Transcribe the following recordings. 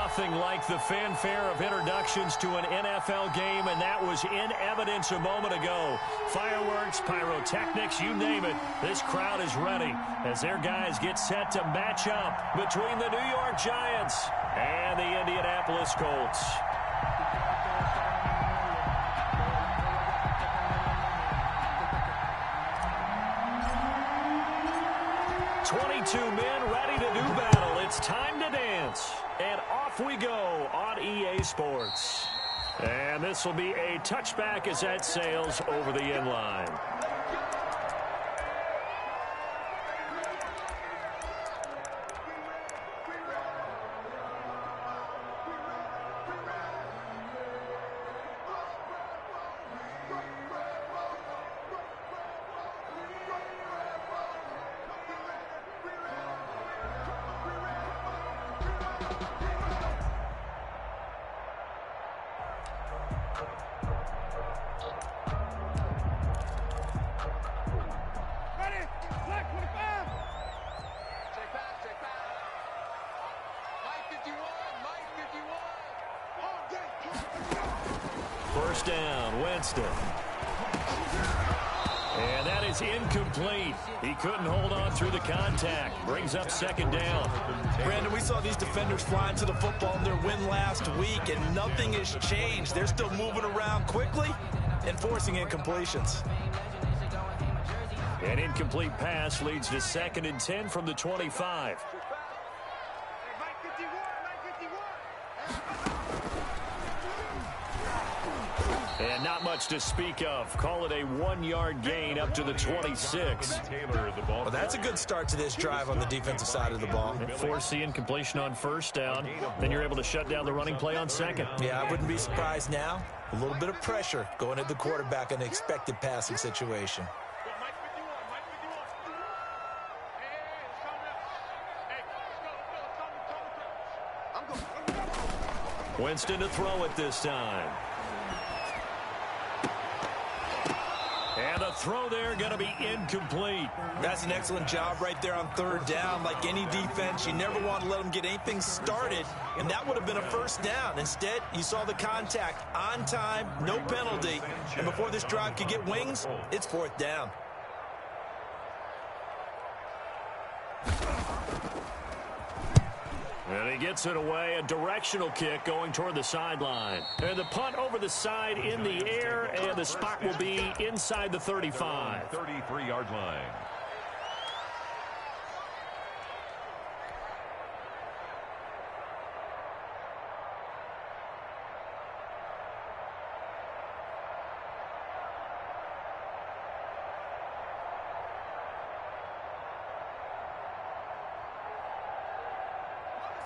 Nothing like the fanfare of introductions to an NFL game, and that was in evidence a moment ago. Fireworks, pyrotechnics, you name it. This crowd is ready as their guys get set to match up between the New York Giants and the Indianapolis Colts. Men ready to do battle. It's time to dance. And off we go on EA Sports. And this will be a touchback as that sails over the end line. First down, Winston. And that is incomplete. He couldn't hold on through the contact. Brings up second down. Brandon, we saw these defenders flying to the football in their win last week, and nothing has changed. They're still moving around quickly and forcing incompletions. An incomplete pass leads to 2nd and 10 from the 25. And not much to speak of. Call it a 1-yard gain up to the 26. Well, that's a good start to this drive on the defensive side of the ball. Force the incompletion on first down. Then you're able to shut down the running play on second. Yeah, I wouldn't be surprised now. A little bit of pressure going at the quarterback in an expected passing situation. Winston to throw it this time. And the throw there going to be incomplete. That's an excellent job right there on third down. Like any defense, you never want to let them get anything started, and that would have been a first down. Instead, you saw the contact on time, no penalty, and before this drive could get wings, it's fourth down. And he gets it away, a directional kick going toward the sideline. And the punt over the side in the air, and the spot will be inside the 35. 33-yard line.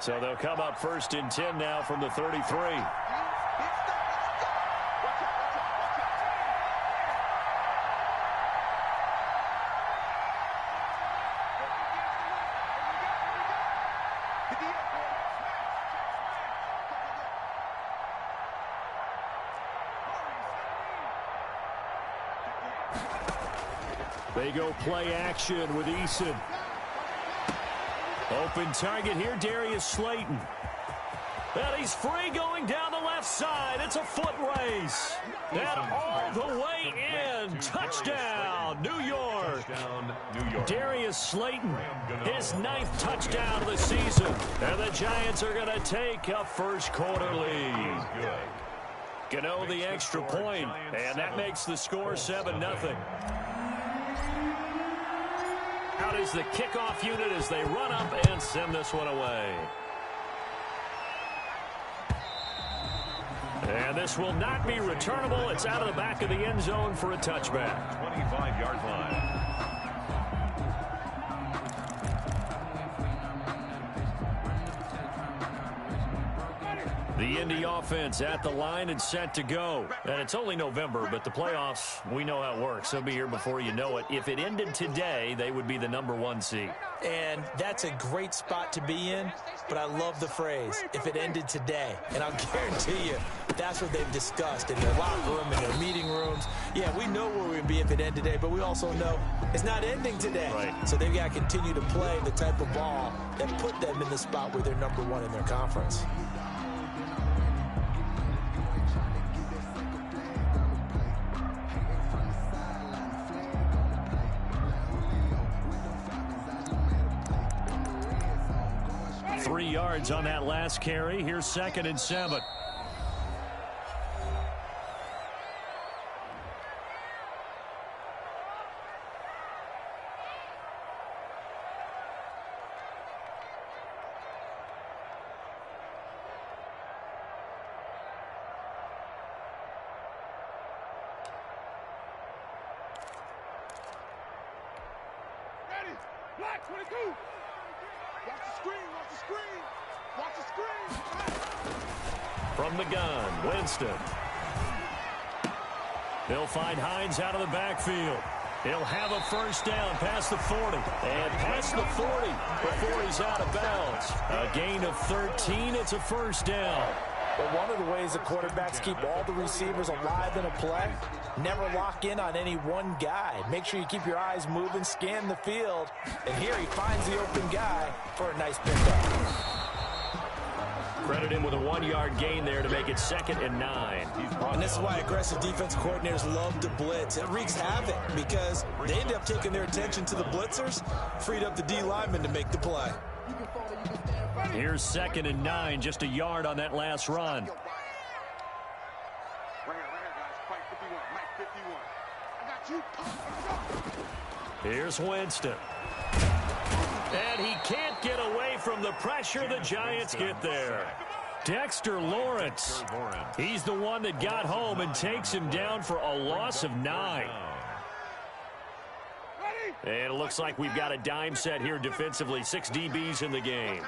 So they'll come up 1st and 10 now from the 33. They go play action with Eason. Open target here, Darius Slayton. And he's free going down the left side. It's a foot race. And all the way in. Touchdown, New York. Darius Slayton, his 9th touchdown of the season. And the Giants are going to take a first quarter lead. Gano the extra point, and that makes the score 7-0. Out is the kickoff unit as they run up and send this one away. And this will not be returnable. It's out of the back of the end zone for a touchback. 25-yard line. The Indy offense at the line and set to go. And it's only November, but the playoffs, we know how it works. They'll be here before you know it. If it ended today, they would be the #1 seed. And that's a great spot to be in, but I love the phrase, if it ended today. And I'll guarantee you, that's what they've discussed in their locker room, in their meeting rooms. Yeah, we know where we'd be if it ended today, but we also know it's not ending today. Right. So they've got to continue to play the type of ball that put them in the spot where they're #1 in their conference. 3 yards on that last carry. Here's 2nd and 7. Black 22. Watch the screen. Watch the screen. Watch the screen. From the gun, Winston. They'll find Hines out of the backfield. He'll have a first down past the 40. And past the 40 before he's out of bounds. A gain of 13. It's a first down. But one of the ways the quarterbacks keep all the receivers alive in a play, never lock in on any one guy. Make sure you keep your eyes moving, scan the field. And here he finds the open guy for a nice pickup. Credit him with a 1-yard gain there to make it 2nd and 9. And this is why aggressive defense coordinators love to blitz. It wreaks havoc because they end up taking their attention to the blitzers, freed up the D lineman to make the play. Here's 2nd and 9, just a yard on that last run. Right here, guys. Fight 51. Mike 51. I got you. Here's Winston. And he can't get away from the pressure. The Giants get there. Dexter Lawrence. He's the one that got home and takes him down for a loss of 9. And it looks like we've got a dime set here defensively. 6 DBs in the game.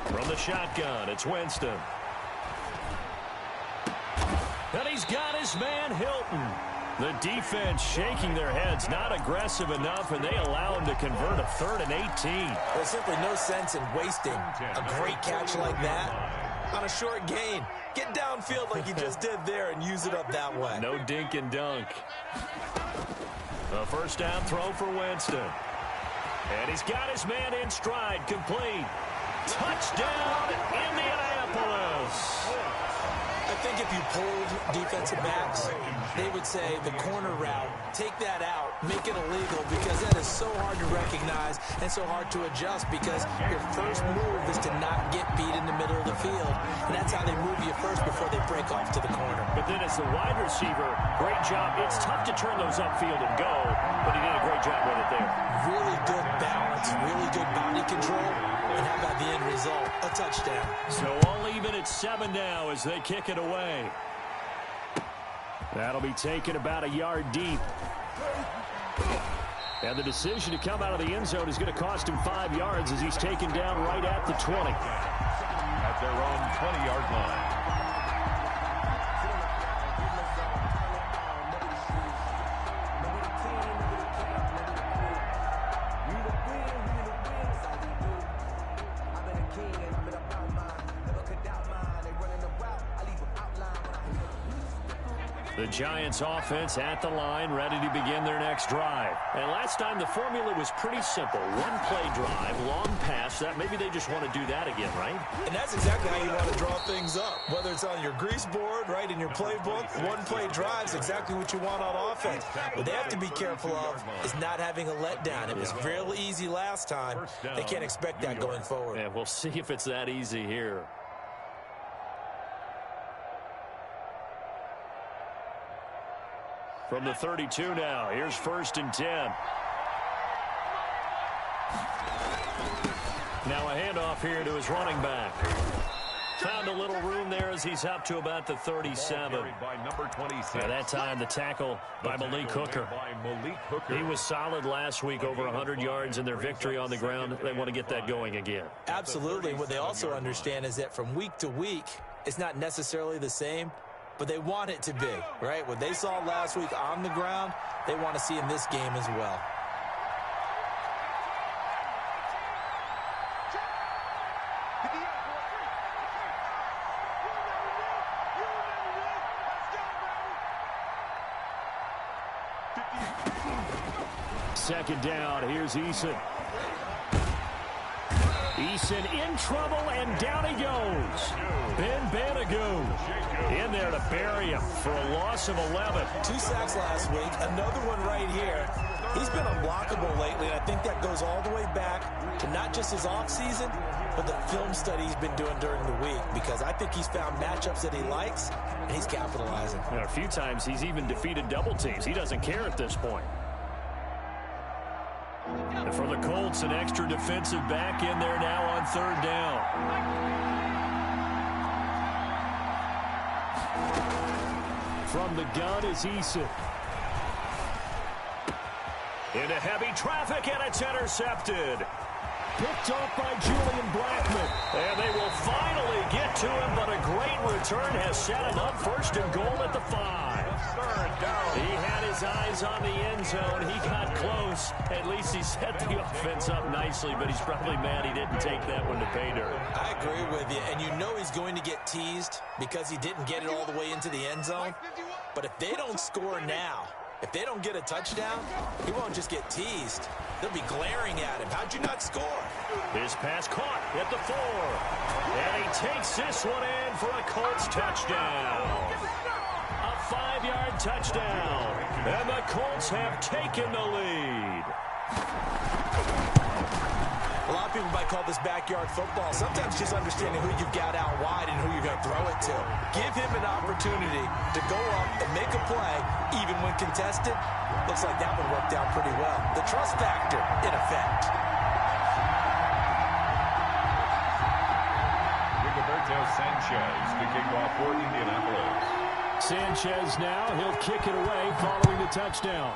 From the shotgun, it's Winston. And he's got his man Hilton. The defense shaking their heads, not aggressive enough, and they allow him to convert a 3rd and 18. There's simply no sense in wasting a great catch like that on a short gain. Get downfield like you just did there and use it up that way. No dink and dunk. A first down throw for Winston. And he's got his man in stride, complete. Touchdown, Indianapolis. I think if you polled defensive backs, they would say the corner route, take that out, make it illegal, because that is so hard to recognize and so hard to adjust, because your first move is to not get beat in the middle of the field. And that's how they move you first before they break off to the corner. But then as the wide receiver, great job. It's tough to turn those upfield and go, but he did a great job with it there. Really good balance, really good body control. And how about the end result? A touchdown. So all even at 7 now as they kick it away. That'll be taken about a yard deep. And the decision to come out of the end zone is going to cost him 5 yards as he's taken down right at the 20. At their own 20-yard line. The Giants offense at the line, ready to begin their next drive. And last time the formula was pretty simple. 1-play drive, long pass. That maybe they just want to do that again, right? And that's exactly how you want to draw things up. Whether it's on your grease board, right, in your playbook, 1-play drive is exactly what you want on offense. What they have to be careful of is not having a letdown. It was real easy last time. They can't expect that going forward. Yeah, we'll see if it's that easy here. From the 32 now, here's 1st and 10. Now a handoff here to his running back. Found a little room there as he's up to about the 37. At that time, the tackle by Malik Hooker. He was solid last week, over 100 yards in their victory on the ground. They want to get that going again. Absolutely. What they also understand is that from week to week, it's not necessarily the same, but they want it to be, right? What they saw last week on the ground, they want to see in this game as well. Second down, here's Eason. Eason in trouble, and down he goes. Ben Banagoo in there to bury him for a loss of 11. 2 sacks last week, another one right here. He's been unblockable lately, and I think that goes all the way back to not just his offseason, but the film study he's been doing during the week, because I think he's found matchups that he likes, and he's capitalizing. And a few times he's even defeated double teams. He doesn't care at this point. And for the Colts, an extra defensive back in there now on third down. From the gun is Eason. Into heavy traffic, and it's intercepted. Picked off by Julian Blackman. And they will finally get to him, but a great return has set him up first and goal at the 5. He had his eyes on the end zone. He got close. At least he set the offense up nicely, but he's probably mad he didn't take that one to pay dirt. I agree with you, and you know he's going to get teased because he didn't get it all the way into the end zone. But if they don't score now, if they don't get a touchdown, he won't just get teased. They'll be glaring at him. How'd you not score? His pass caught at the 4. And he takes this one in for a Colts touchdown. A 5-yard touchdown. And the Colts have taken the lead. A lot of people might call this backyard football. Sometimes just understanding who you've got out wide and who you're going to throw it to. Give him an opportunity to go up and make a play, even when contested. Looks like that one worked out pretty well. The trust factor, in effect. Rigoberto Sanchez to kick off for Indianapolis. Sanchez now, he'll kick it away following the touchdown.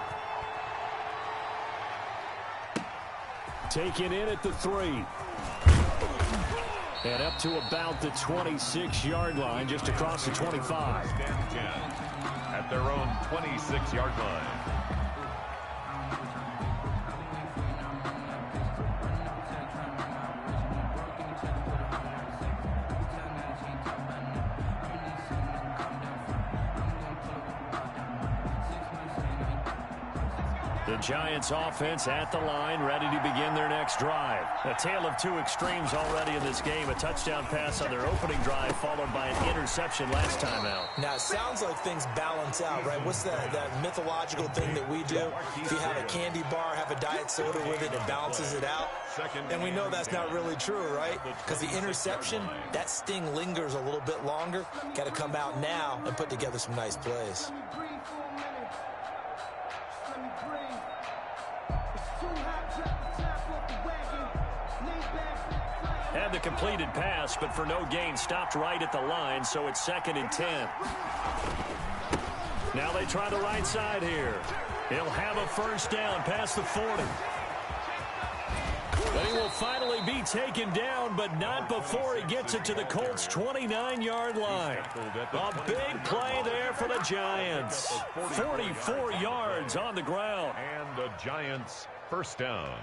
Taken in at the 3. And up to about the 26-yard line, just across the 25. At their own 26-yard line. The Giants offense at the line, ready to begin their next drive. A tale of two extremes already in this game. A touchdown pass on their opening drive, followed by an interception last time out. Now, it sounds like things balance out, right? What's that mythological thing that we do? If you have a candy bar, have a diet soda with it, it balances it out. And we know that's not really true, right? Because the interception, that sting lingers a little bit longer. Got to come out now and put together some nice plays. Had the completed pass, but for no gain, stopped right at the line, so it's 2nd and 10. Now they try the right side here. He'll have a first down past the 40. But he will finally be taken down, but not before he gets it to the Colts' 29-yard line. A big play there for the Giants. 44 yards on the ground. And the Giants first down.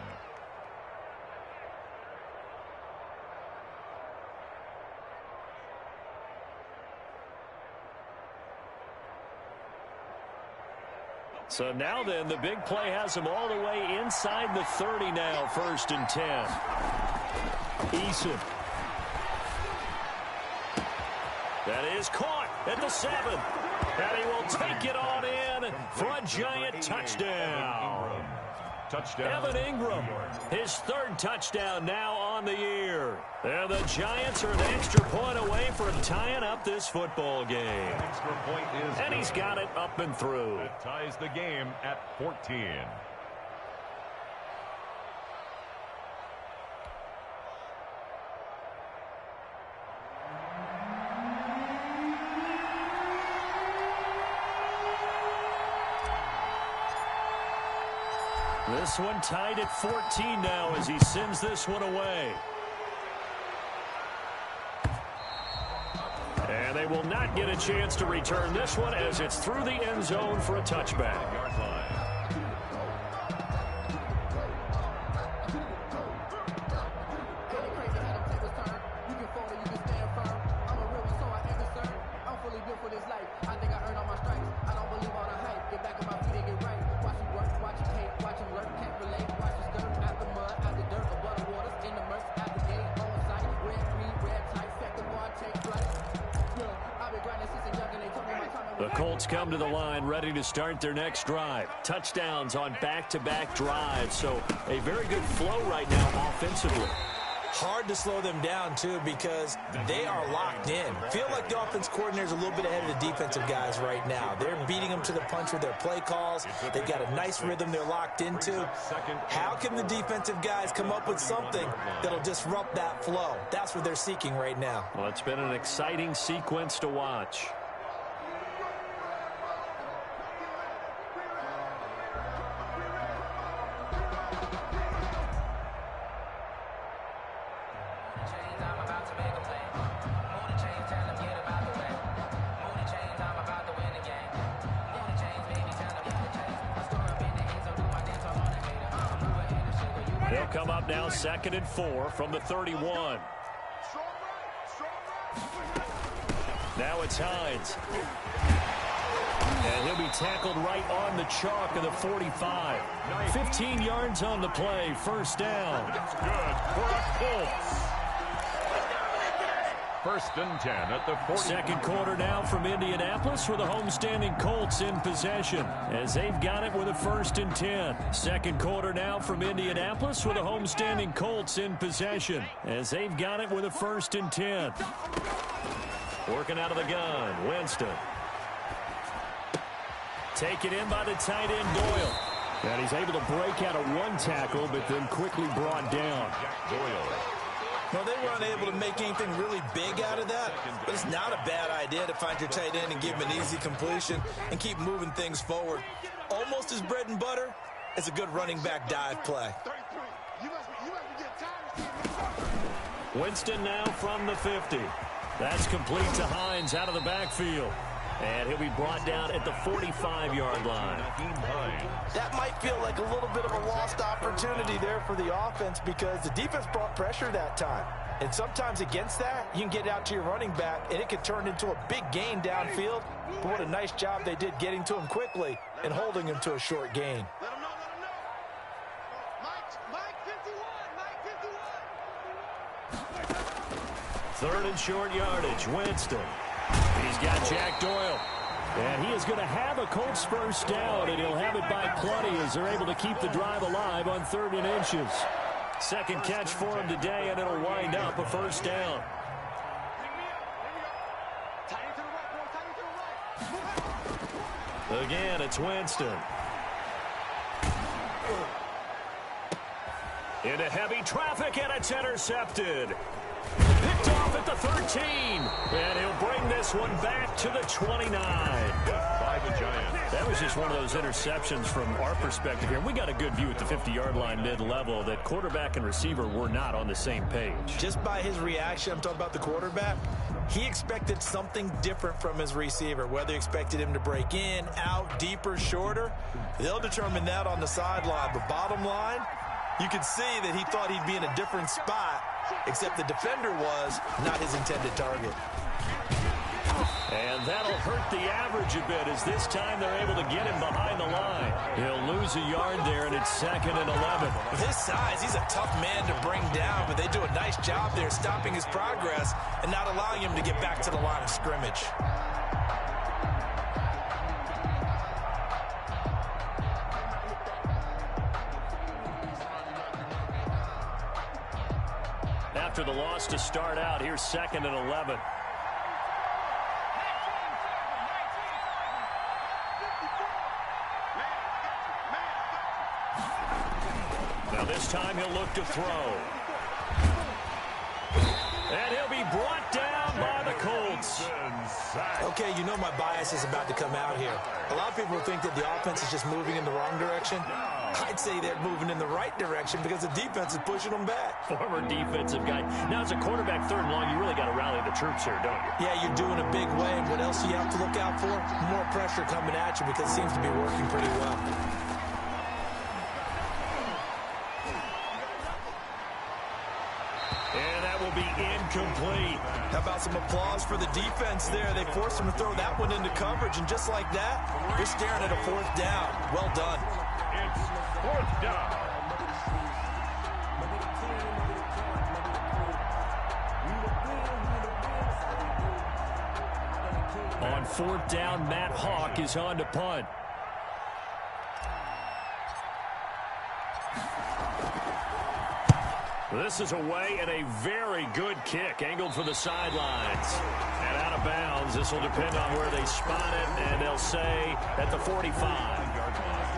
So now then, the big play has him all the way inside the 30 now, 1st and 10. Eason. That is caught at the 7. And he will take it on in for a Giant touchdown. Evan Ingram, his 3rd touchdown now on the year. And the Giants are an extra point away from tying up this football game. Extra point is and he's got it up and through. It ties the game at 14. This one tied at 14 now as he sends this one away. And they will not get a chance to return this one as it's through the end zone for a touchback. The Colts come to the line ready to start their next drive. Touchdowns on back-to-back drives, so a very good flow right now offensively. Hard to slow them down, too, because they are locked in. Feel like the offense coordinator's a little bit ahead of the defensive guys right now. They're beating them to the punch with their play calls. They've got a nice rhythm they're locked into. How can the defensive guys come up with something that'll disrupt that flow? That's what they're seeking right now. Well, it's been an exciting sequence to watch. They'll come up now 2nd and 4 from the 31. Now it's Hines. And he'll be tackled right on the chalk of the 45. 15 yards on the play, first down. That's good for the Colts. 1st and 10 at the 40. Second quarter now from Indianapolis with the homestanding Colts in possession as they've got it with a 1st and 10. Second quarter now from Indianapolis with the homestanding Colts in possession as they've got it with a 1st and 10. Working out of the gun, Winston. Taken in by the tight end, Doyle. And he's able to break out of one tackle, but then quickly brought down. Doyle. Well, they were unable to make anything really big out of that, but it's not a bad idea to find your tight end and give him an easy completion and keep moving things forward. Almost as bread and butter as a good running back dive play. Winston now from the 50. That's complete to Hines out of the backfield. And he'll be brought down at the 45-yard line. That might feel like a little bit of a lost opportunity there for the offense because the defense brought pressure that time. And sometimes against that, you can get out to your running back, and it could turn into a big gain downfield. But what a nice job they did getting to him quickly and holding him to a short gain. Let him know, Mike 51. 3rd and short yardage, Winston. He's got Jack Doyle. And he is going to have a Colts first down, and he'll have it by plenty as they're able to keep the drive alive on 3rd and inches. Second catch for him today, and it'll wind up a first down. Again, it's Winston. Into heavy traffic, and it's intercepted. Picked off at the 13. And he'll bring this one back to the 29. By the Giants. That was just one of those interceptions from our perspective here. We got a good view at the 50-yard line mid-level that quarterback and receiver were not on the same page. Just by his reaction, I'm talking about the quarterback, he expected something different from his receiver. Whether he expected him to break in, out, deeper, shorter, they'll determine that on the sideline. But bottom line, you could see that he thought he'd be in a different spot, except the defender was not his intended target. And that'll hurt the average a bit as this time they're able to get him behind the line. He'll lose a yard there, and it's 2nd and 11. With his size, he's a tough man to bring down, but they do a nice job there stopping his progress and not allowing him to get back to the line of scrimmage. After the loss to start out, here's 2nd and 11. Now this time he'll look to throw. And he'll be brought down by the Colts. Okay, you know my bias is about to come out here. A lot of people think that the offense is just moving in the wrong direction. I'd say they're moving in the right direction because the defense is pushing them back. Former defensive guy. Now, as a quarterback 3rd and long, you really got to rally the troops here, don't you? Yeah, you're doing a big way. And what else do you have to look out for? More pressure coming at you because it seems to be working pretty well. And that will be incomplete. How about some applause for the defense there? They forced him to throw that one into coverage, and just like that, you're staring at a 4th down. Well done. It's 4th down. On 4th down, Matt Hawk is on to punt. This is away and a very good kick, angled for the sidelines. And out of bounds, this will depend on where they spot it, and they'll say at the 45-yard line.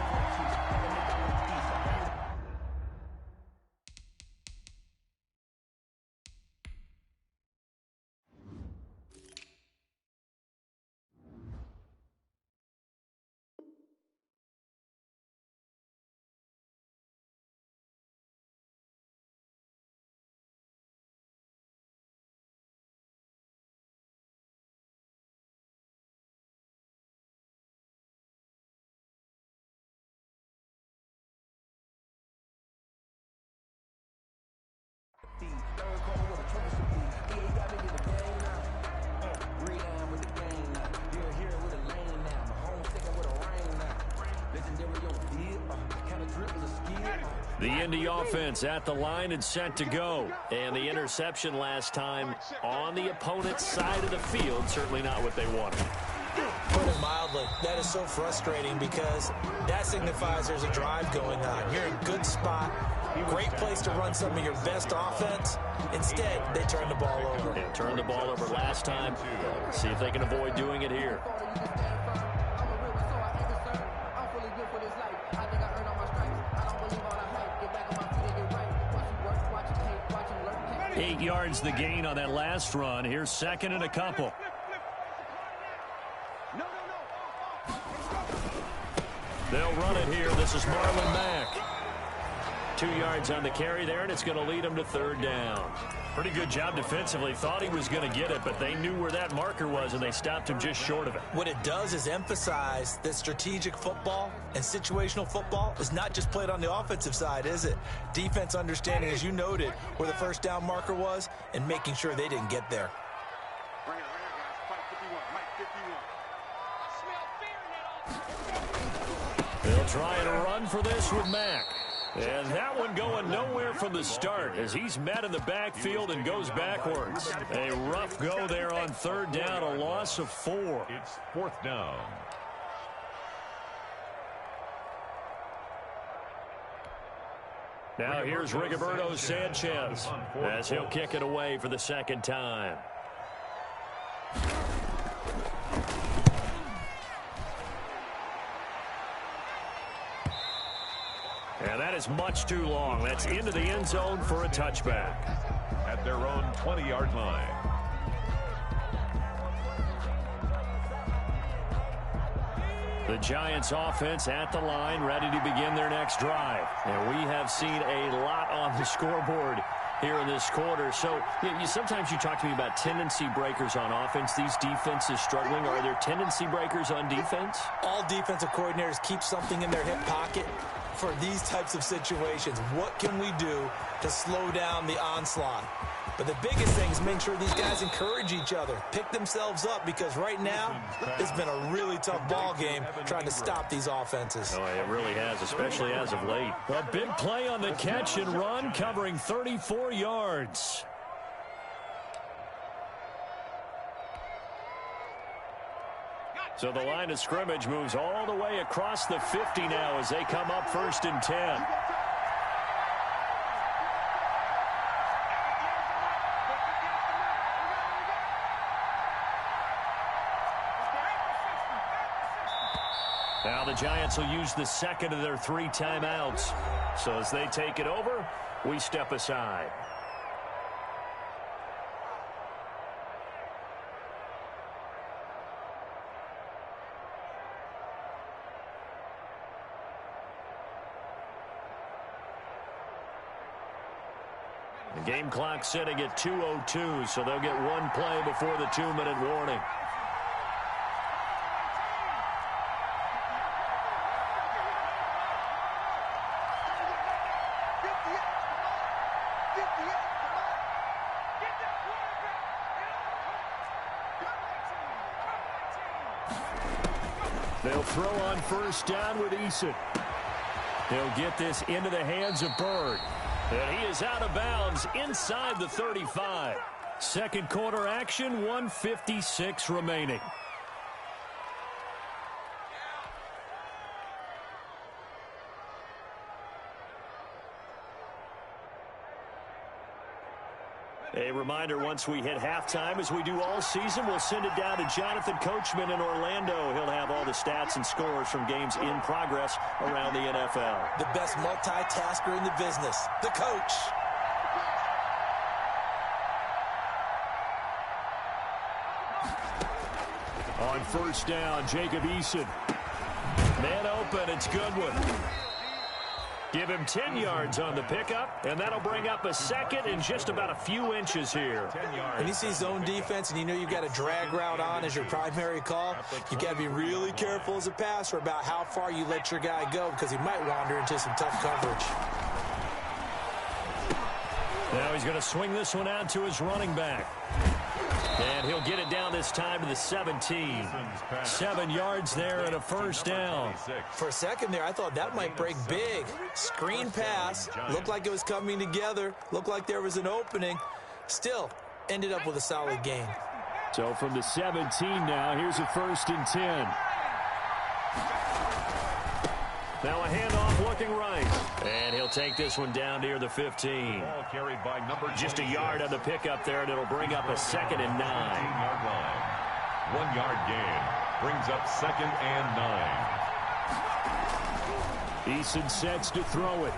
The Indy offense at the line and set to go. And the interception last time on the opponent's side of the field, certainly not what they wanted. Put it mildly, that is so frustrating because that signifies there's a drive going on. You're in a good spot, great place to run some of your best offense. Instead, they turn the ball over. They turned the ball over last time. See if they can avoid doing it here. Eight yards the gain on that last run. Here's 2nd and a couple. They'll run it here. This is Marlon Mack. 2 yards on the carry there, and it's going to lead them to 3rd down. Pretty good job defensively. Thought he was going to get it, but they knew where that marker was, and they stopped him just short of it. What it does is emphasize that strategic football and situational football is not just played on the offensive side, is it? Defense understanding, as you noted, where the 1st down marker was and making sure they didn't get there. They'll try and run for this with Mack. And that one going nowhere from the start as he's met in the backfield and goes backwards. A rough go there on 3rd down, a loss of 4. It's 4th down. Now here's Rigoberto Sanchez as he'll kick it away for the 2nd time. And that is much too long. That's into the end zone for a touchback. At their own 20-yard line. The Giants offense at the line, ready to begin their next drive. And we have seen a lot on the scoreboard here in this quarter. So sometimes you talk to me about tendency breakers on offense. These defenses struggling. Are there tendency breakers on defense? All defensive coordinators keep something in their hip pocket for these types of situations. What can we do to slow down the onslaught? But the biggest thing is make sure these guys encourage each other, pick themselves up, because right now it's been a really tough ball game trying to stop these offenses. Oh, it really has, especially as of late. A big play on the catch and run, covering 34 yards. So the line of scrimmage moves all the way across the 50 now as they come up 1st and 10. Now the Giants will use the 2nd of their 3 timeouts. So as they take it over, we step aside. The game clock sitting at 2:02, so they'll get one play before the 2-minute warning. They'll throw on 1st down with Eason. He'll get this into the hands of Bird. And he is out of bounds inside the 35. Second quarter action, 1:56 remaining. A reminder, once we hit halftime, as we do all season, we'll send it down to Jonathan Coachman in Orlando. He'll have all the stats and scores from games in progress around the NFL. The best multitasker in the business, the coach. On first down, Jacob Eason. Man open, it's Goodwin. Give him 10 yards on the pickup, and that'll bring up a second and just about a few inches here. When you see zone defense and you know you've got a drag route on as your primary call, you've got to be really careful as a passer about how far you let your guy go because he might wander into some tough coverage. Now he's going to swing this one out to his running back. And he'll get it down this time to the 17. 7 yards there and a first down. For a second there, I thought that might break big. Screen pass. Looked like it was coming together. Looked like there was an opening. Still, ended up with a solid gain. So from the 17 now, here's a 1st and 10. Now a handoff looking right. And he'll take this one down near the 15. Ball carried by number Just a yard on the pickup there, and it'll bring up a 2nd and 9. 15-yard line. 1 yard gain. Brings up 2nd and 9. Eason sets to throw it.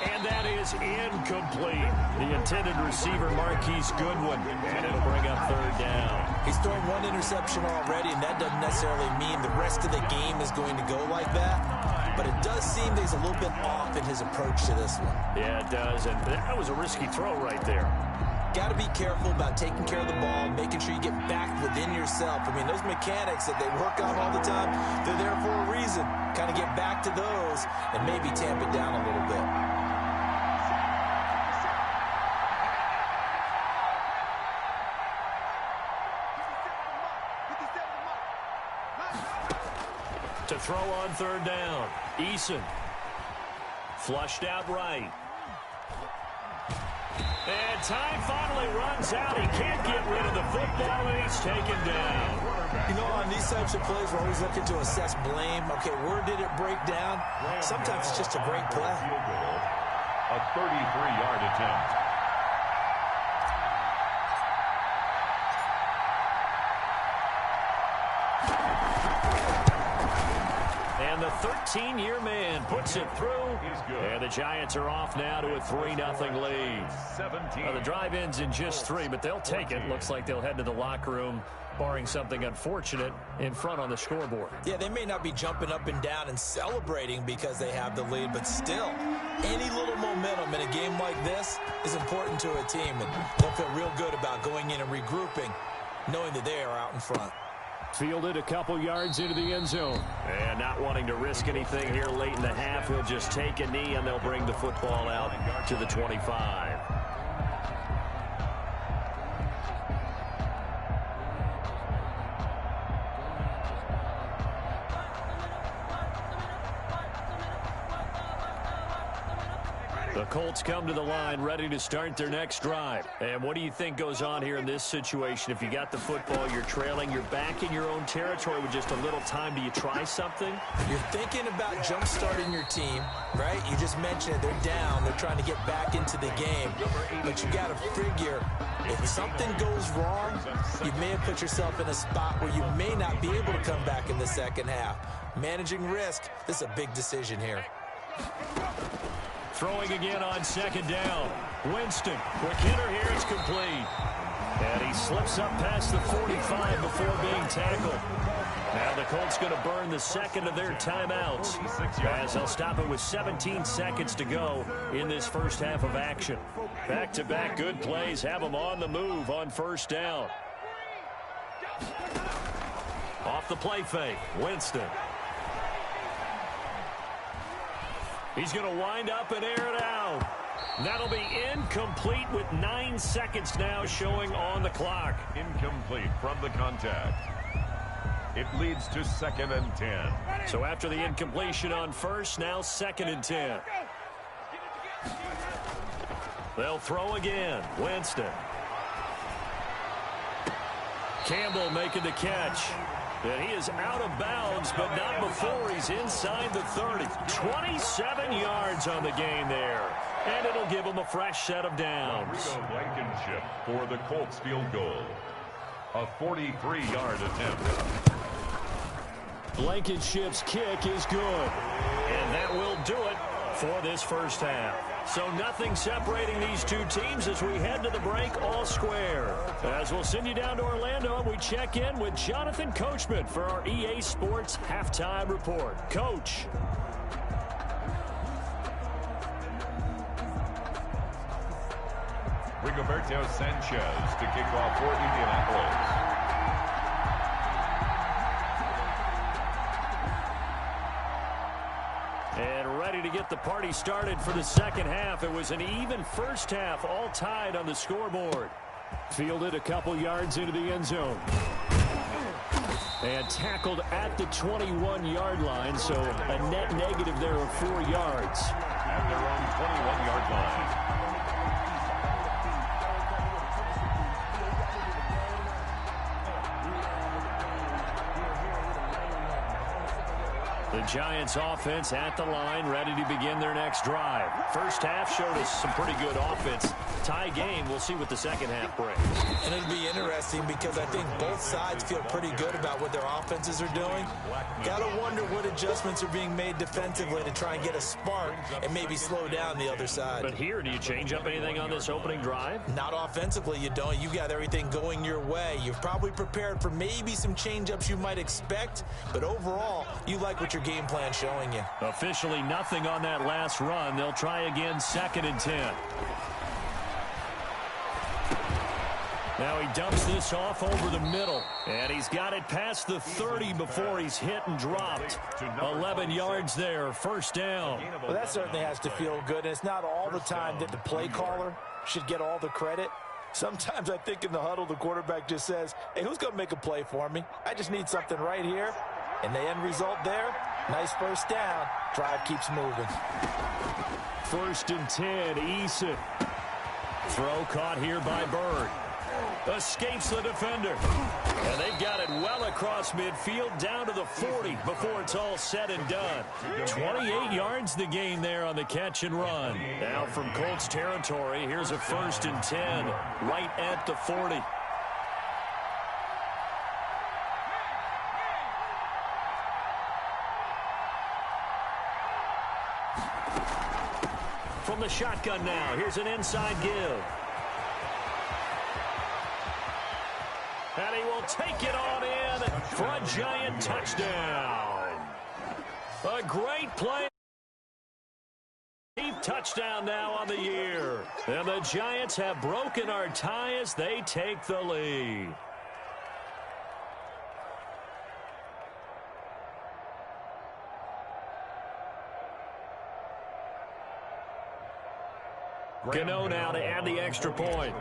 And that is incomplete. The intended receiver, Marquise Goodwin. And it'll bring up 3rd down. He's thrown 1 interception already, and that doesn't necessarily mean the rest of the game is going to go like that. But it does seem that he's a little bit off in his approach to this one. Yeah, it does. And that was a risky throw right there. Got to be careful about taking care of the ball, making sure you get back within yourself. I mean, those mechanics that they work on all the time, they're there for a reason. Kind of get back to those and maybe tamp it down a little bit. To throw on 3rd down. Eason. Flushed out right. And time finally runs out. He can't get rid of the football, and he's taken down. You know, on these types of plays, we're always looking to assess blame. Okay, where did it break down? Sometimes it's just a great play. A 33-yard attempt. And the 13-year man puts it through. And the Giants are off now to a 3-0 lead. Well, the drive ends in just 3, but they'll take it. Looks like they'll head to the locker room, barring something unfortunate, in front on the scoreboard. Yeah, they may not be jumping up and down and celebrating because they have the lead, but still, any little momentum in a game like this is important to a team, and they'll feel real good about going in and regrouping, knowing that they are out in front. Fielded a couple yards into the end zone. And not wanting to risk anything here late in the half, he'll just take a knee, and they'll bring the football out to the 25. The Colts come to the line ready to start their next drive. And what do you think goes on here in this situation? If you got the football, you're trailing, you're back in your own territory with just a little time. Do you try something? You're thinking about jump-starting your team, right? You just mentioned it. They're down. They're trying to get back into the game. But you got to figure, if something goes wrong, you may have put yourself in a spot where you may not be able to come back in the second half. Managing risk, this is a big decision here. Throwing again on 2nd down. Winston, quick hitter here, it's complete. And he slips up past the 45 before being tackled. Now the Colts going to burn the 2nd of their timeouts, as they'll stop it with 17 seconds to go in this first half of action. Back-to-back good plays have them on the move on 1st down. Off the play fake, Winston. He's going to wind up and air it out. That'll be incomplete with 9 seconds now showing on the clock. Incomplete from the contact. It leads to 2nd and 10. So after the incompletion on 1st, now 2nd and 10. They'll throw again. Winston. Campbell making the catch. And he is out of bounds, but not before he's inside the 30. 27 yards on the gain there. And it'll give them a fresh set of downs. Blankenship for the Colts field goal. A 43-yard attempt. Blankenship's kick is good. And that will do it for this first half. So nothing separating these two teams as we head to the break all square. As we'll send you down to Orlando and we check in with Jonathan Coachman for our EA Sports Halftime Report. Coach. Rigoberto Sanchez to kick off for Indianapolis. And ready to get the party started for the second half. It was an even first half, all tied on the scoreboard. Fielded a couple yards into the end zone. And tackled at the 21-yard line, so a net negative there of 4 yards. At their own 21-yard line. The Giants offense at the line, ready to begin their next drive. First half showed us some pretty good offense. Tie game, we'll see what the second half brings. And it'll be interesting because I think both sides feel pretty good about what their offenses are doing. Gotta wonder what adjustments are being made defensively to try and get a spark and maybe slow down the other side. But here, do you change up anything on this opening drive? Not offensively, you don't. You got everything going your way. You've probably prepared for maybe some change-ups you might expect, but overall, you like what your game plan showing you. Officially nothing on that last run. They'll try again, 2nd and 10. Now he dumps this off over the middle, and he's got it past the 30 before he's hit and dropped. 11 yards there, first down. Well, that certainly has to feel good, and it's not all the time that the play caller should get all the credit. Sometimes I think in the huddle, the quarterback just says, hey, who's going to make a play for me? I just need something right here. And the end result there, nice first down. Drive keeps moving. 1st and 10, Eason. Throw caught here by Bird. Escapes the defender. And they've got it well across midfield down to the 40 before it's all said and done. 28 yards the gain there on the catch and run. Now from Colts territory, here's a 1st and 10 right at the 40. From the shotgun now, here's an inside give. And he will take it on in for a Giant touchdown. A great play. Touchdown now on the year. And the Giants have broken our tie as they take the lead. Gano now to add the extra point.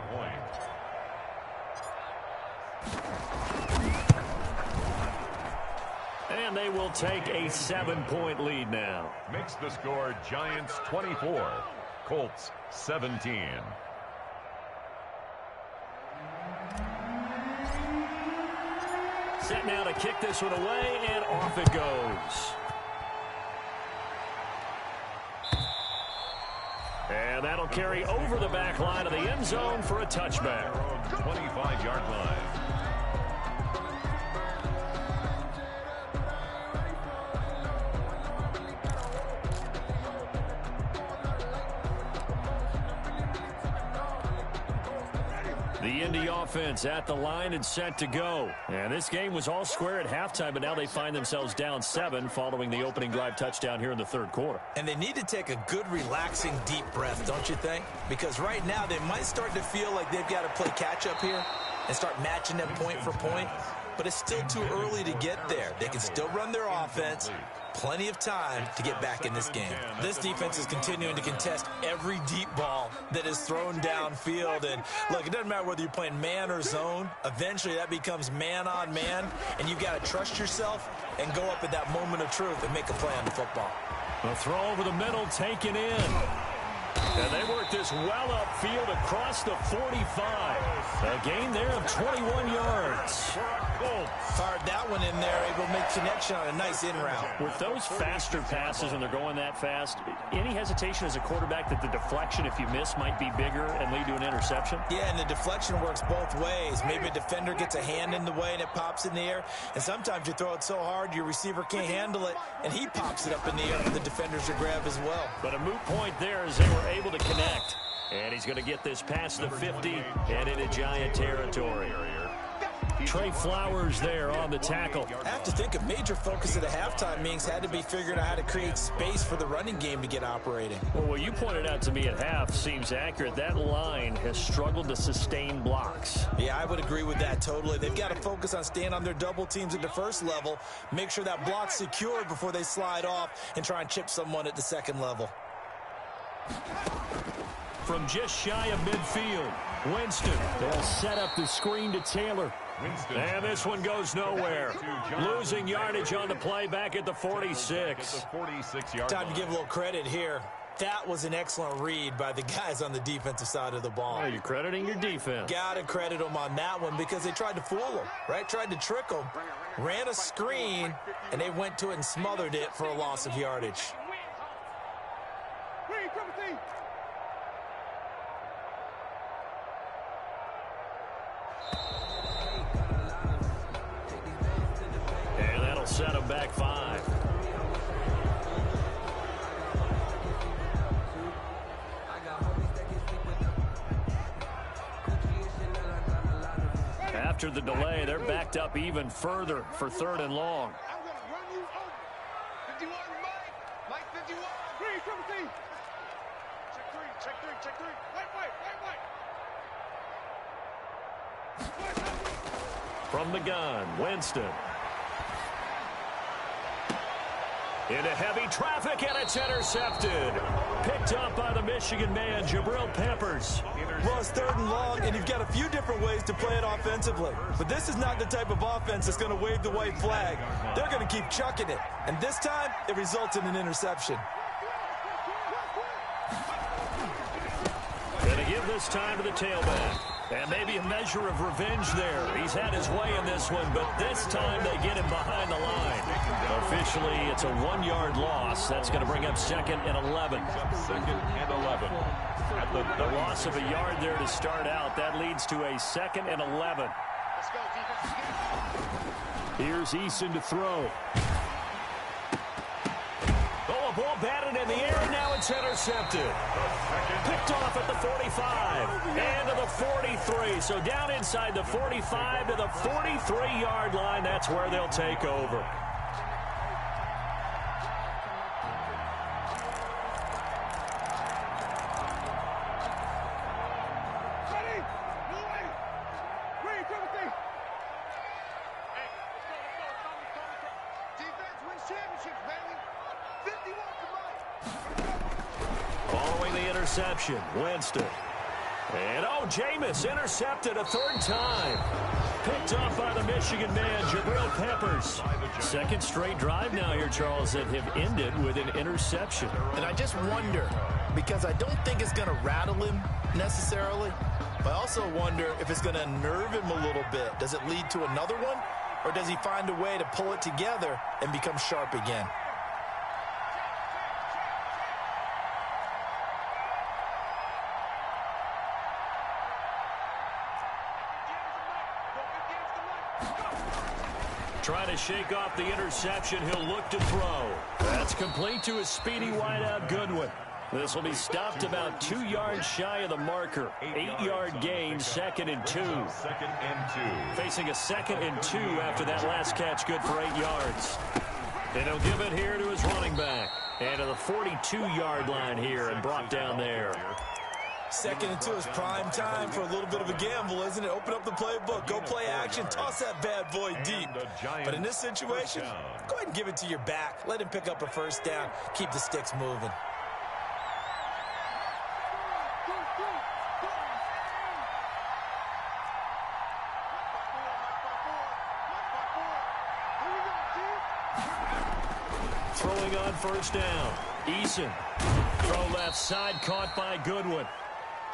And they will take a 7-point lead now. Makes the score Giants 24, Colts 17. Set now to kick this one away, and off it goes. And that'll carry over the back line of the end zone for a touchback. 25-yard line. The Indy offense at the line and set to go. And this game was all square at halftime, but now they find themselves down 7 following the opening drive touchdown here in the 3rd quarter. And they need to take a good, relaxing, deep breath, don't you think? Because right now they might start to feel like they've got to play catch-up here and start matching them point for point. But it's still too early to get there. They can still run their offense. Plenty of time to get back in this game. This defense is continuing to contest every deep ball that is thrown downfield. And look, it doesn't matter whether you're playing man or zone. Eventually that becomes man on man. And you've got to trust yourself and go up at that moment of truth and make a play on the football. A throw over the middle taken in. And they work this well upfield across the 45. A gain there of 21 yards. Fired that one in there, able to make connection on a nice in route. With those faster passes and they're going that fast, any hesitation as a quarterback that the deflection, if you miss, might be bigger and lead to an interception? Yeah, and the deflection works both ways. Maybe a defender gets a hand in the way and it pops in the air, and sometimes you throw it so hard your receiver can't handle it, and he pops it up in the air for the defenders to grab as well. But a moot point there as they were able to connect. And he's going to get this past the 50 and into Giant territory. Trey Flowers there on the tackle. I have to think a major focus of the halftime meetings had to be figuring out how to create space for the running game to get operating. Well, what you pointed out to me at half seems accurate. That line has struggled to sustain blocks. Yeah, I would agree with that totally. They've got to focus on staying on their double teams at the first level, make sure that block's secured before they slide off and try and chip someone at the second level. From just shy of midfield, Winston. They'll set up the screen to Taylor. And this one goes nowhere. Losing yardage on the play back at the 46. Time to give a little credit here. That was an excellent read by the guys on the defensive side of the ball. Oh, you're crediting your defense. Got to credit them on that one because they tried to fool them, right? Tried to trick them. Ran a screen, and they went to it and smothered it for a loss of yardage. And that'll set them back 5. After the delay, they're backed up even further for 3rd and long. I'm going to run you over. 51, Mike 51. 3, triple T. Check 3. Wait. From the gun, Winston. Into heavy traffic, and it's intercepted. Picked up by the Michigan man, Jabril Peppers. Well, it's 3rd and long, and you've got a few different ways to play it offensively. But this is not the type of offense that's going to wave the white flag. They're going to keep chucking it. And this time, it results in an interception. Going to give this time to the tailback. And maybe a measure of revenge there. He's had his way in this one, but this time they get him behind the line. Officially, it's a 1-yard loss. That's going to bring up 2nd and 11. 2nd and 11. The loss of a yard there to start out. That leads to a 2nd and 11. Here's Eason to throw. Oh, a ball batted in the air, and now it's intercepted. Picked off at the 45 and to the 43. So down inside the 45 to the 43-yard line. That's where they'll take over. Following the interception, Winston. And, Jameis intercepted a 3rd time. Picked off by the Michigan man, Jabril Peppers. 2nd straight drive now here, Charles, that have ended with an interception. And I just wonder, because I don't think it's going to rattle him necessarily, but I also wonder if it's going to unnerve him a little bit. Does it lead to another one, or does he find a way to pull it together and become sharp again? Trying to shake off the interception. He'll look to throw. That's complete to a speedy wideout Goodwin. This will be stopped about 2 yards shy of the marker. 8-yard gain, 2nd and 2. 2nd and 2. Facing a 2nd and 2 after that last catch, good for 8 yards. And he'll give it here to his running back. And to the 42-yard line here and brought down there. 2nd and 2 is prime time for a little bit of a gamble, isn't it? Open up the playbook, go play action, toss that bad boy deep. But in this situation, go ahead and give it to your back. Let him pick up a 1st down. Keep the sticks moving. Throwing on 1st down. Eason. Throw left side, caught by Goodwin.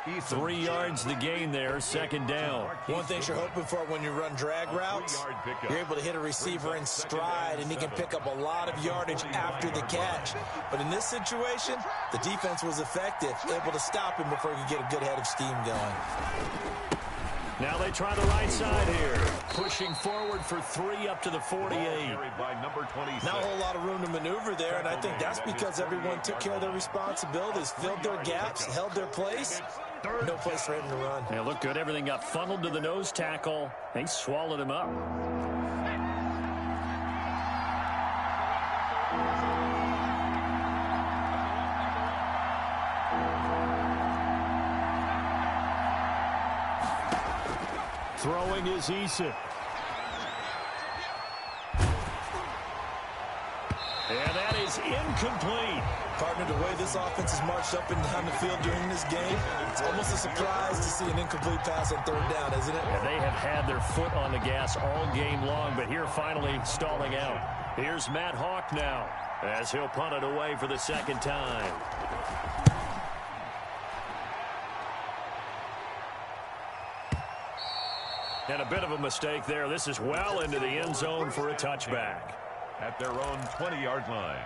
3 yards the gain there, second down. One thing you're hoping for when you run drag routes, you're able to hit a receiver in stride, and he can pick up a lot of yardage after the catch. But in this situation, the defense was effective, able to stop him before he could get a good head of steam going. Now they try the right side here. Pushing forward for 3 up to the 48. Not a whole lot of room to maneuver there, and I think that's because everyone took care of their responsibilities, filled their gaps, held their place. No place for him to run. Yeah, looked good. Everything got funneled to the nose tackle. They swallowed him up. Throwing is Eason. And that is incomplete. Partner, the way this offense has marched up and down the field during this game, it's almost a surprise to see an incomplete pass on third down, isn't it? And they have had their foot on the gas all game long, but here finally stalling out. Here's Matt Hawk now, as he'll punt it away for the second time. And a bit of a mistake there. This is well into the end zone for a touchback. At their own 20-yard line.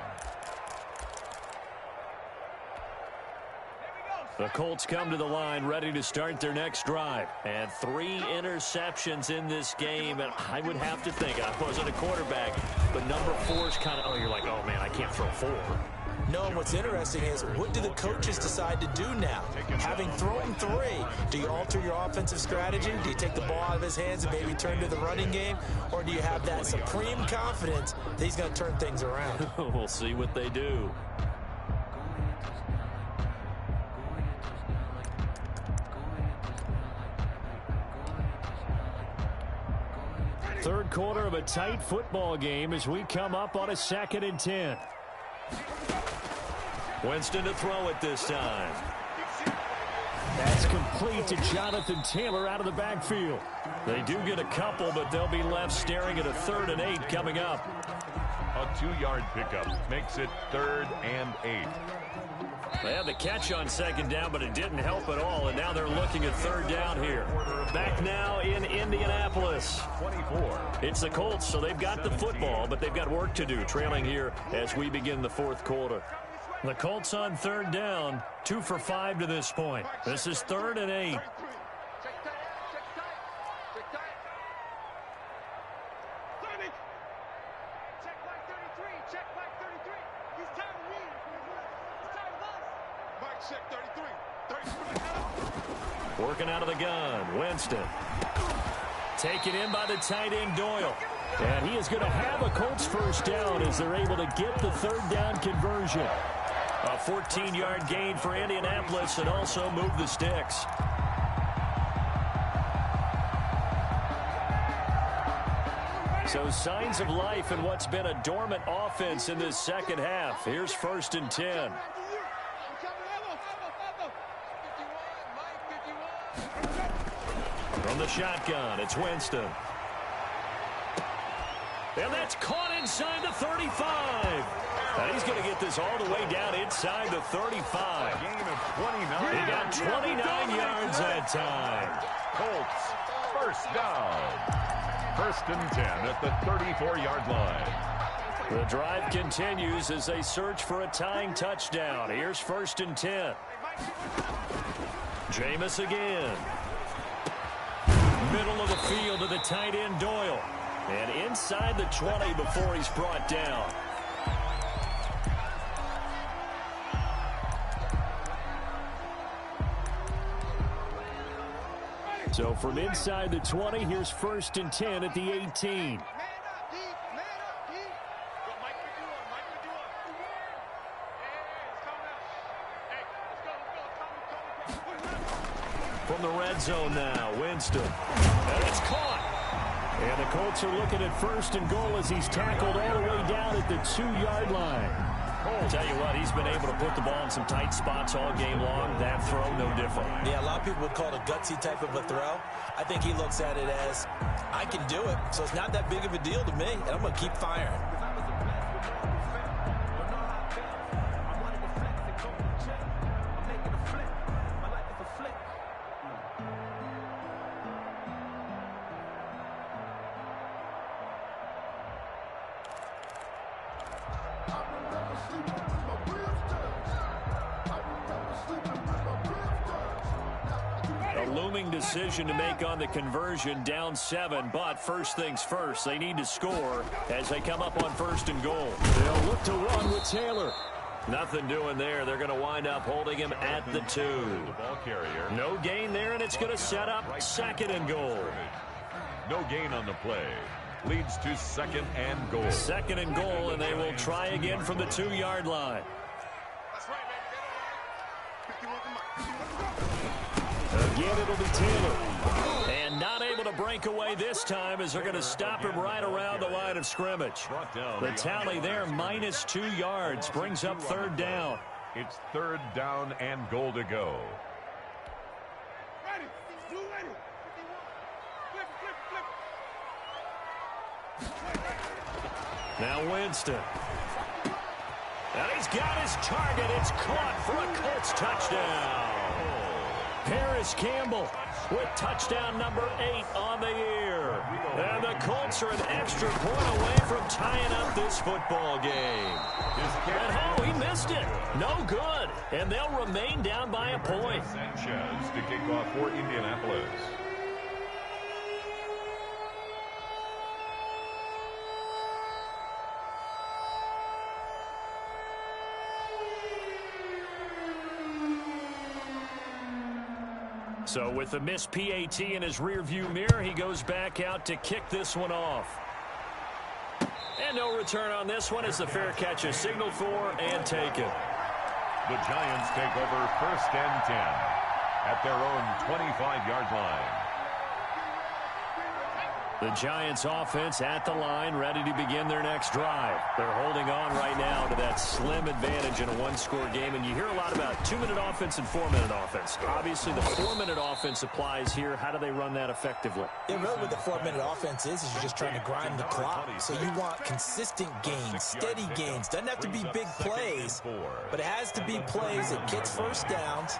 The Colts come to the line ready to start their next drive. And 3 interceptions in this game. And I would have to think, I wasn't a quarterback, but number 4 is kind of, oh, you're like, oh, man, I can't throw 4. No, and what's interesting is, what do the coaches decide to do now? Having thrown 3, do you alter your offensive strategy? Do you take the ball out of his hands and maybe turn to the running game? Or do you have that supreme confidence that he's going to turn things around? We'll see what they do. Third quarter of a tight football game as we come up on a 2nd and 10. Winston to throw it this time. That's complete to Jonathan Taylor out of the backfield. They do get a couple, but they'll be left staring at a 3rd and 8 coming up. A 2-yard pickup makes it 3rd and 8. They had the catch on 2nd down, but it didn't help at all, and now they're looking at 3rd down here. Back now in Indianapolis. 24. It's the Colts, so they've got the football, but they've got work to do, trailing here as we begin the 4th quarter. The Colts on 3rd down, 2 for 5 to this point. This is 3rd and 8. Working out of the gun, Winston. Taken in by the tight end, Doyle. And he is going to have a Colts first down as they're able to get the 3rd down conversion. A 14-yard gain for Indianapolis and also move the sticks. So signs of life in what's been a dormant offense in this second half. Here's 1st and 10. From the shotgun, it's Winston. And that's caught inside the 35. And he's going to get this all the way down inside the 35. Gain of 29. He got 29 yards that time. Colts, first down. 1st and 10 at the 34-yard line. The drive continues as they search for a tying touchdown. Here's 1st and 10. Jameis again. Middle of the field to the tight end, Doyle. And inside the 20 before he's brought down. So from inside the 20, here's 1st and 10 at the 18. From the red zone now, Winston. And it's caught. And the Colts are looking at 1st and goal as he's tackled all the way down at the 2-yard line. I'll tell you what, he's been able to put the ball in some tight spots all game long. That throw, no different. Yeah, a lot of people would call it a gutsy type of a throw. I think he looks at it as, I can do it, so it's not that big of a deal to me, and I'm going to keep firing. A looming decision to make on the conversion, down 7. But first things first, they need to score as they come up on 1st and goal. They'll look to run with Taylor. Nothing doing there. They're going to wind up holding him at the 2. The ball carrier. No gain there, and it's going to set up 2nd and goal. No gain on the play. Leads to 2nd and goal. 2nd and goal, and they will try again from the 2-yard line. Again, it'll be Taylor. And not able to break away this time as they're going to stop him right around the line of scrimmage. The tally there, minus 2 yards, brings up 3rd down. It's 3rd down and goal to go. Now Winston. And he's got his target. It's caught for a Colts touchdown. Paris Campbell with touchdown number 8 on the year. And the Colts are an extra point away from tying up this football game. And oh, he missed it. No good. And they'll remain down by a point. Sanchez to kick off for Indianapolis. So with the missed PAT in his rearview mirror, he goes back out to kick this one off. And no return on this one as the fair catch is signaled for and taken. The Giants take over 1st and 10 at their own 25-yard line. The Giants offense at the line, ready to begin their next drive. They're holding on right now to that slim advantage in a 1-score game. And you hear a lot about 2-minute offense and 4-minute offense. Obviously, the 4-minute offense applies here. How do they run that effectively? Yeah, really what the 4-minute offense is you're just trying to grind the clock. So you want consistent gains, steady gains. Doesn't have to be big plays, but it has to be plays that gets first downs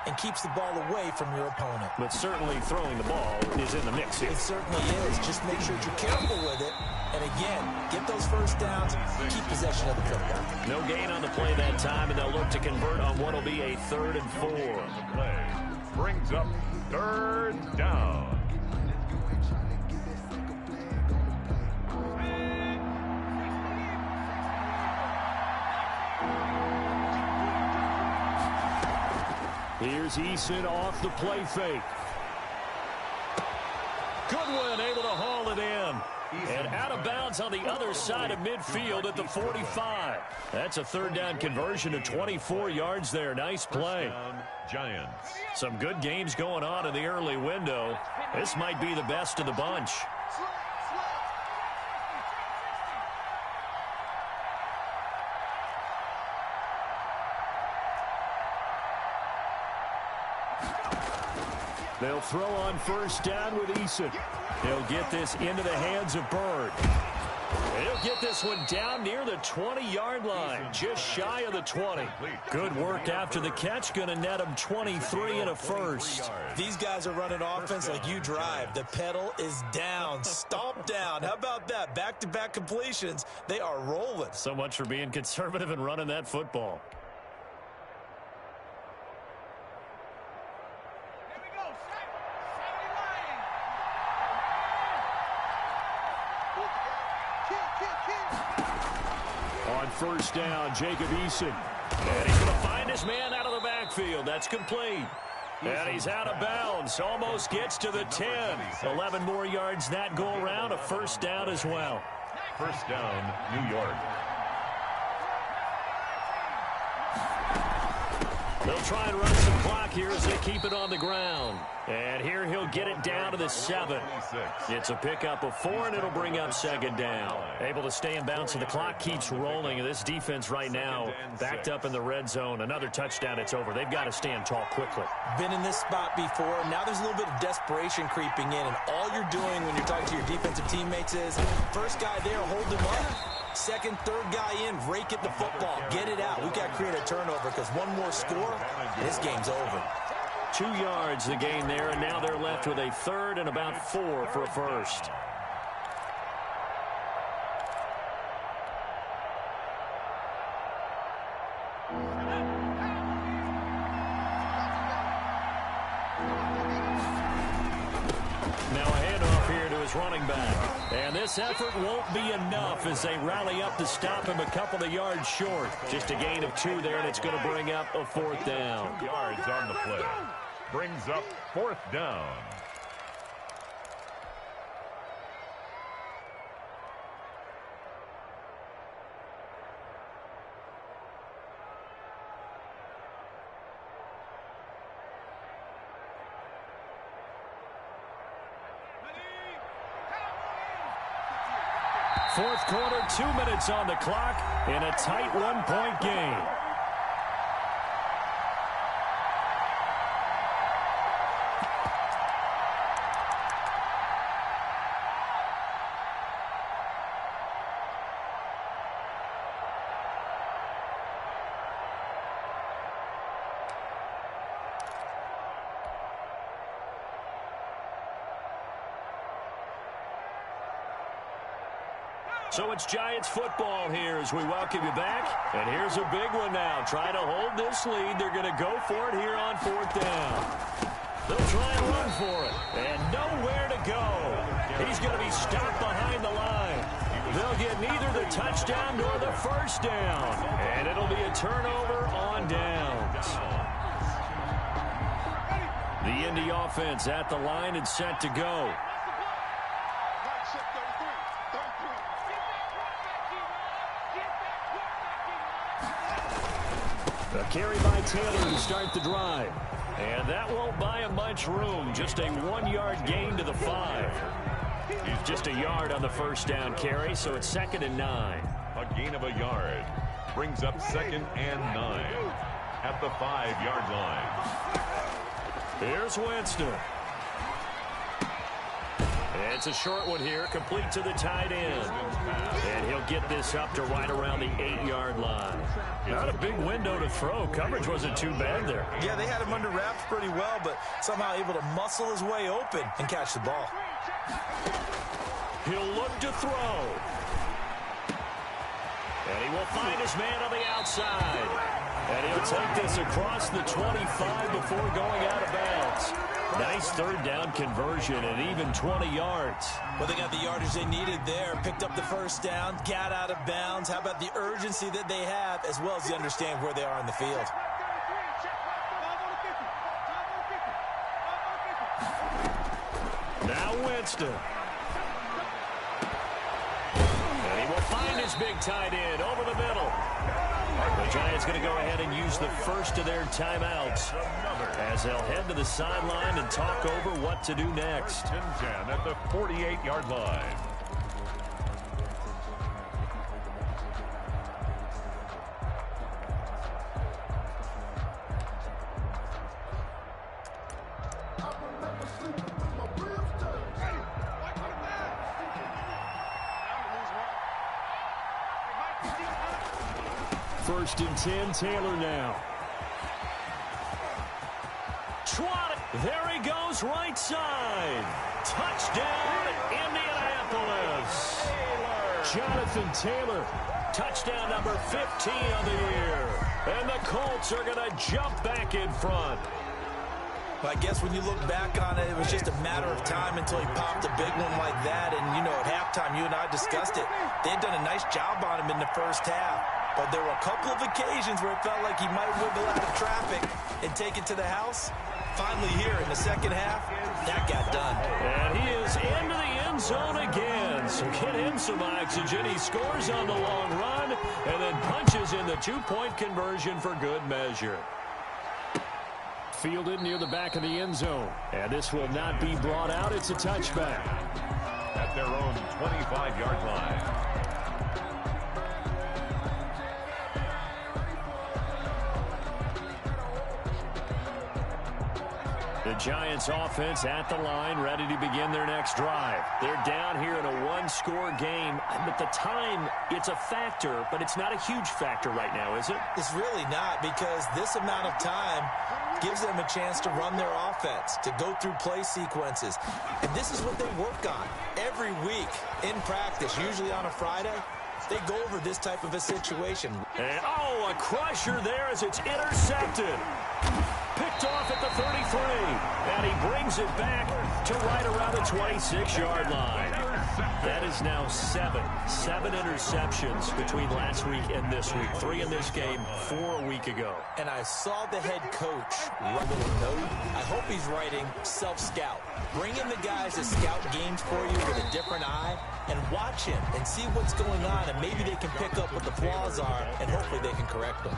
and keeps the ball away from your opponent. But certainly throwing the ball is in the mix here. It certainly is. Just make sure you're careful with it. And again, get those first downs, keep possession of the football. No gain on the play that time, and they'll look to convert on what will be a 3rd and 4. The play brings up 3rd down. Here's Eason off the play fake. Goodwin able to haul it in. And out of bounds on the other side of midfield at the 45. That's a 3rd down conversion of 24 yards there. Nice play. Giants. Some good games going on in the early window. This might be the best of the bunch. They'll throw on 1st down with Eason. He'll get this into the hands of Bird. He'll get this one down near the 20-yard line, just shy of the 20. Good work after the catch, going to net him 23 and a first. These guys are running offense like you drive. The pedal is down, stomp down. How about that? Back-to-back completions. They are rolling. So much for being conservative and running that football. On 1st down, Jacob Eason. And he's going to find his man out of the backfield. That's complete. And he's out of bounds. Almost gets to the 10. 11 more yards that go around. A 1st down as well. 1st down, New York. They'll try and run some clock here as they keep it on the ground. And here he'll get it down to the 7. It's a pickup of 4, and it'll bring up 2nd down. Able to stay in bounds, and the clock keeps rolling. And this defense right now backed up in the red zone. Another touchdown, it's over. They've got to stand tall quickly. Been in this spot before. Now there's a little bit of desperation creeping in, and all you're doing when you're talking to your defensive teammates is, first guy there, hold him up. 2nd, 3rd guy in, rake at the football. Get it out. We've got to create a turnover because one more score, and this game's over. 2 yards the gain there, and now they're left with a 3rd and about 4 for a first. Bengals running back. And this effort won't be enough as they rally up to stop him a couple of yards short. Just a gain of 2 there, and it's going to bring up a 4th down. 2 yards on the play. Brings up 4th down. Fourth quarter, 2 minutes on the clock in a tight 1-point game. So it's Giants football here as we welcome you back. And here's a big one now. Trying to hold this lead. They're going to go for it here on 4th down. They'll try and run for it. And nowhere to go. He's going to be stopped behind the line. They'll get neither the touchdown nor the first down. And it'll be a turnover on downs. The Indy offense at the line and set to go. A carry by Taylor to start the drive. And that won't buy him much room. Just a 1-yard gain to the 5. He's just a yard on the first down carry, so it's 2nd and 9. A gain of a yard. Brings up 2nd and 9 at the 5-yard line. Here's Winston. It's a short one here, complete to the tight end. And he'll get this up to right around the 8-yard line. Not a big window to throw. Coverage wasn't too bad there. Yeah, they had him under wraps pretty well, but somehow able to muscle his way open and catch the ball. He'll look to throw. And he will find his man on the outside. And he'll take this across the 25 before going out of bounds. Nice 3rd down conversion and even 20 yards. Well, they got the yardage they needed there. Picked up the first down, got out of bounds. How about the urgency that they have, as well as they understand where they are in the field. Now Winston. And he will find his big tight end over the middle. The Giants going to go ahead and use the first of their timeouts as they'll head to the sideline and talk over what to do next. 10 at the 48-yard line. First and 10, Taylor now. Trot it. There he goes, right side. Touchdown, Indianapolis. Jonathan Taylor, touchdown number 15 on the year. And the Colts are going to jump back in front. Well, I guess when you look back on it, it was just a matter of time until he popped a big one like that. And, you know, at halftime, you and I discussed it. They had done a nice job on him in the first half. But there were a couple of occasions where it felt like he might wiggle out of traffic and take it to the house. Finally here in the second half, that got done. And he is into the end zone again. So get him some oxygen. He scores on the long run and then punches in the 2-point conversion for good measure. Fielded near the back of the end zone. And this will not be brought out. It's a touchback. At their own 25-yard line. The Giants offense at the line, ready to begin their next drive. They're down here in a 1-score game. But the time, it's a factor, but it's not a huge factor right now, is it? It's really not, because this amount of time gives them a chance to run their offense, to go through play sequences. And this is what they work on every week in practice, usually on a Friday. They go over this type of a situation. And, oh, a crusher there as it's intercepted. Picked off at the 35. and he brings it back to right around the 26-yard line. That is now seven interceptions between last week and this week. 3 in this game, 4 a week ago. And I saw the head coach write a little note. I hope he's writing self-scout. Bring in the guys to scout games for you with a different eye and watch him and see what's going on, and maybe they can pick up what the flaws are, and hopefully they can correct them.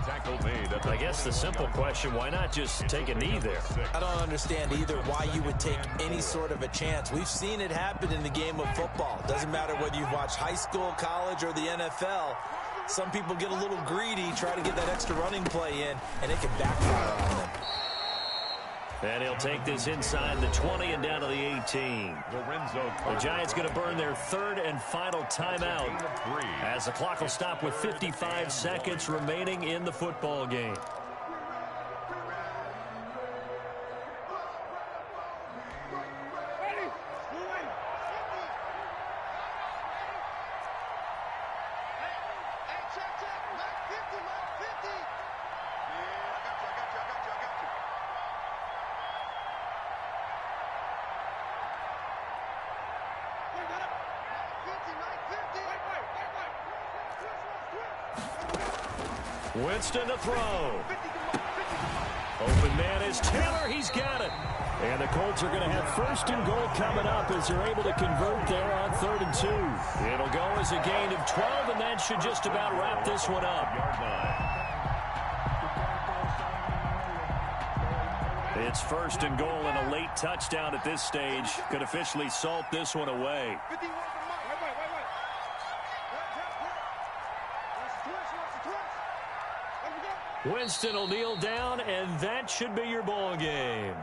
I guess the simple question, why not just take a knee there? I don't understand either why you would take any sort of a chance. We've seen it happen in the game of football. Doesn't matter whether you've watched high school, college, or the NFL. Some people get a little greedy, try to get that extra running play in, and it can backfire on them. And he'll take this inside the 20 and down to the 18. The Giants going to burn their third and final timeout as the clock will stop with 55 seconds remaining in the football game. Winston to throw. Open man is Taylor. He's got it. And the Colts are going to have first and goal coming up as they're able to convert there on 3rd and 2. It'll go as a gain of 12, and that should just about wrap this one up. It's first and goal, and a late touchdown at this stage could officially salt this one away. Winston will kneel down, and that should be your ball game.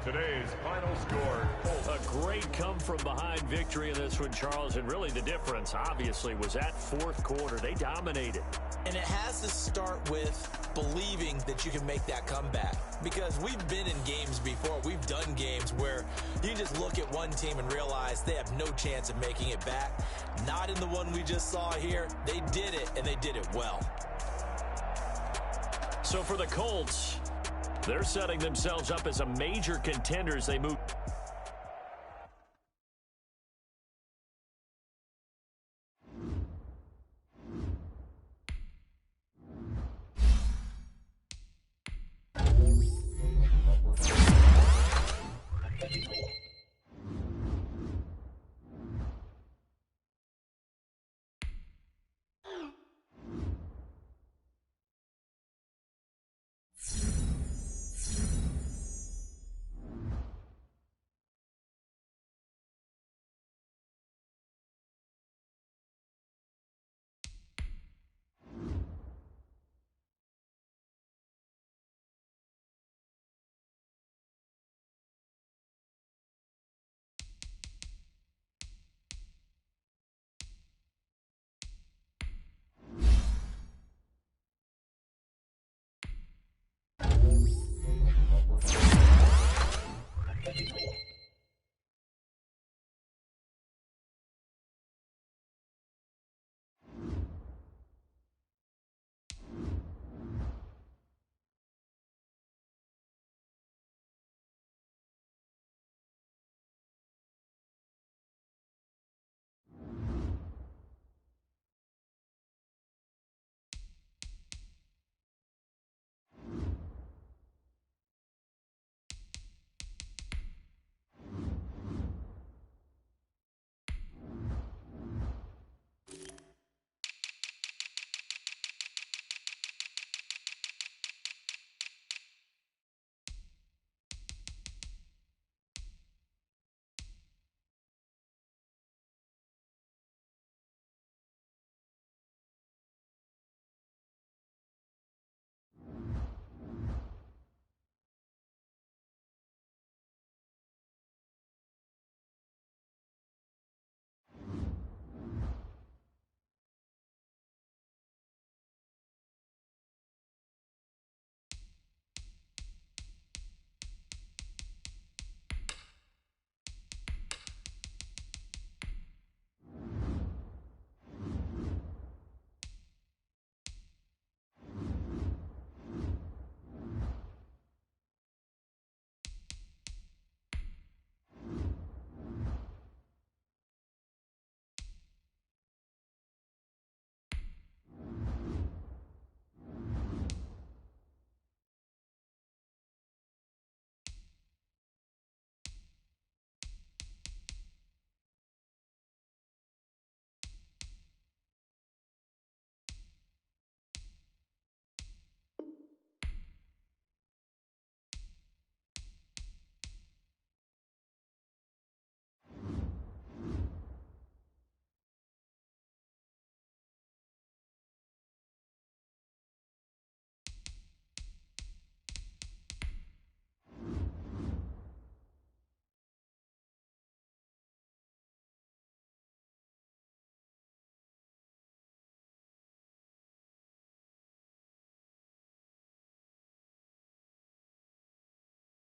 Today's final score. A great come-from-behind victory in this one, Charles, and really the difference, obviously, was that fourth quarter. They dominated. And it has to start with believing that you can make that comeback. Because we've been in games before. We've done games where you just look at one team and realize they have no chance of making it back. Not in the one we just saw here. They did it, and they did it well. So for the Colts, they're setting themselves up as a major contender as they move